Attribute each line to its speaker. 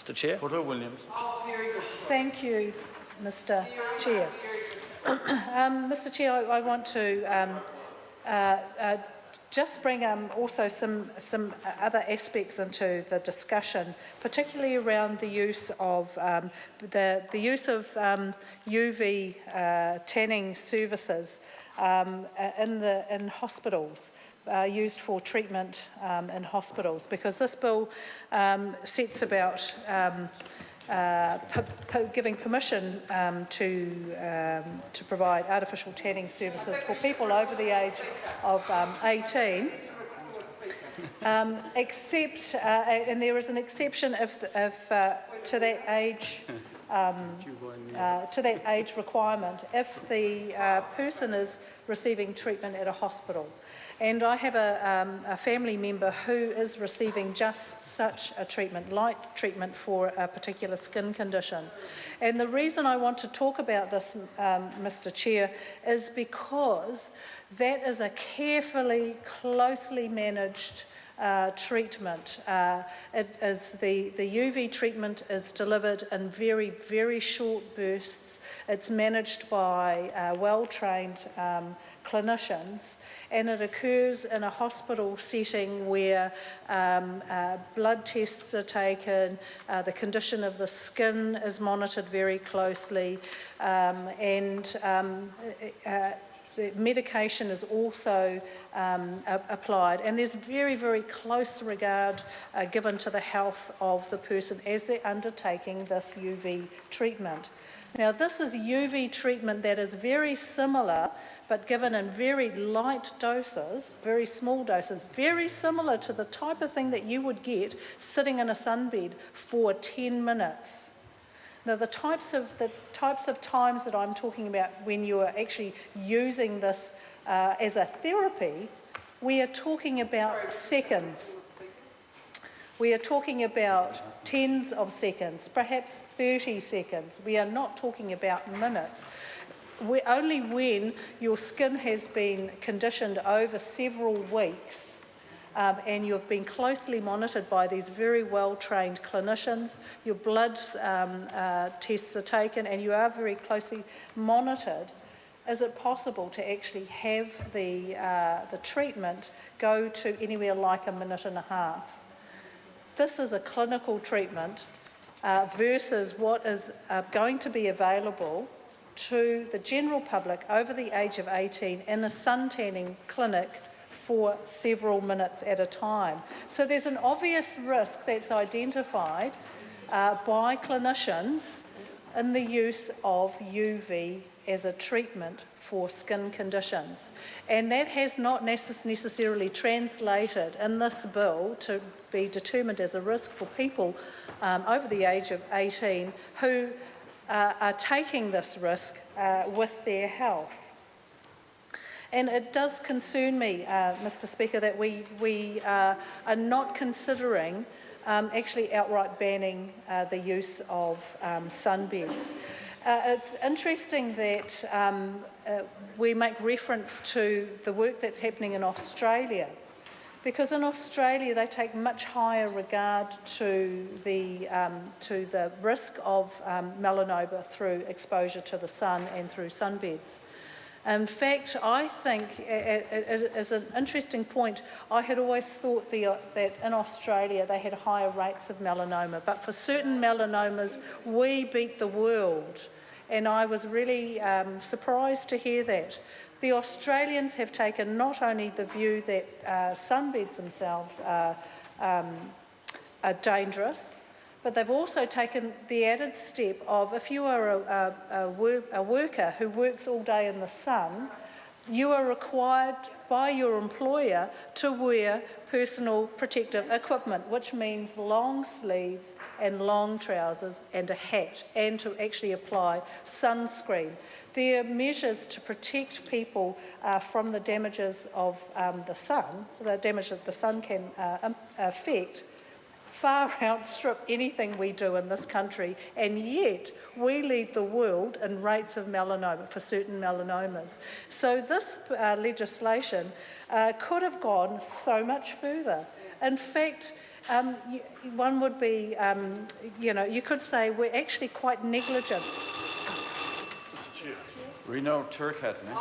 Speaker 1: Mr Chair.
Speaker 2: Williams.
Speaker 3: Thank you, Mr Chair. Mr Chair, I want to just bring also some other aspects into the discussion, particularly around the use of UV tanning services in hospitals. Used for treatment in hospitals, because this bill sets about giving permission to provide artificial tanning services for people over the age of 18, except, and there is an exception if to that age requirement if the person is receiving treatment at a hospital. And I have a family member who is receiving just such a treatment, light treatment for a particular skin condition. And the reason I want to talk about this, Mr Chair, is because that is a carefully, closely managed treatment. The UV treatment is delivered in very, very short bursts. It's managed by well-trained clinicians, and it occurs in a hospital setting where blood tests are taken, the condition of the skin is monitored very closely, and the medication is also applied, and there's very, very close regard given to the health of the person as they're undertaking this UV treatment. Now, this is UV treatment that is very similar, but given in very light doses, very small doses, very similar to the type of thing that you would get sitting in a sunbed for 10 minutes. Now, the types of times that I'm talking about when you are actually using this as a therapy, we are talking about seconds. We are talking about tens of seconds, perhaps 30 seconds. We are not talking about minutes. Only when your skin has been conditioned over several weeks and you've been closely monitored by these very well-trained clinicians, your blood tests are taken and you are very closely monitored, is it possible to actually have the treatment go to anywhere like a minute and a half. This is a clinical treatment versus what is going to be available to the general public over the age of 18 in a sun tanning clinic for several minutes at a time. So there's an obvious risk that's identified by clinicians in the use of UV as a treatment for skin conditions. And that has not necessarily translated in this bill to be determined as a risk for people over the age of 18 who are taking this risk with their health. And it does concern me, Mr Speaker, that we are not considering actually outright banning the use of sunbeds. It's interesting that we make reference to the work that's happening in Australia, because in Australia they take much higher regard to the risk of melanoma through exposure to the sun and through sunbeds. In fact, I think, as an interesting point, I had always thought that in Australia they had higher rates of melanoma, but for certain melanomas we beat the world, and I was really surprised to hear that. The Australians have taken not only the view that sunbeds themselves are dangerous, but they've also taken the added step of, if you are a worker who works all day in the sun, you are required by your employer to wear personal protective equipment, which means long sleeves and long trousers and a hat, and to actually apply sunscreen. There are measures to protect people from the damages of the sun, the damage that the sun can affect, far outstrip anything we do in this country, and yet we lead the world in rates of melanoma for certain melanomas. So this legislation could have gone so much further. In fact, One would be, you could say we're actually quite negligent.
Speaker 1: We know Turk had me.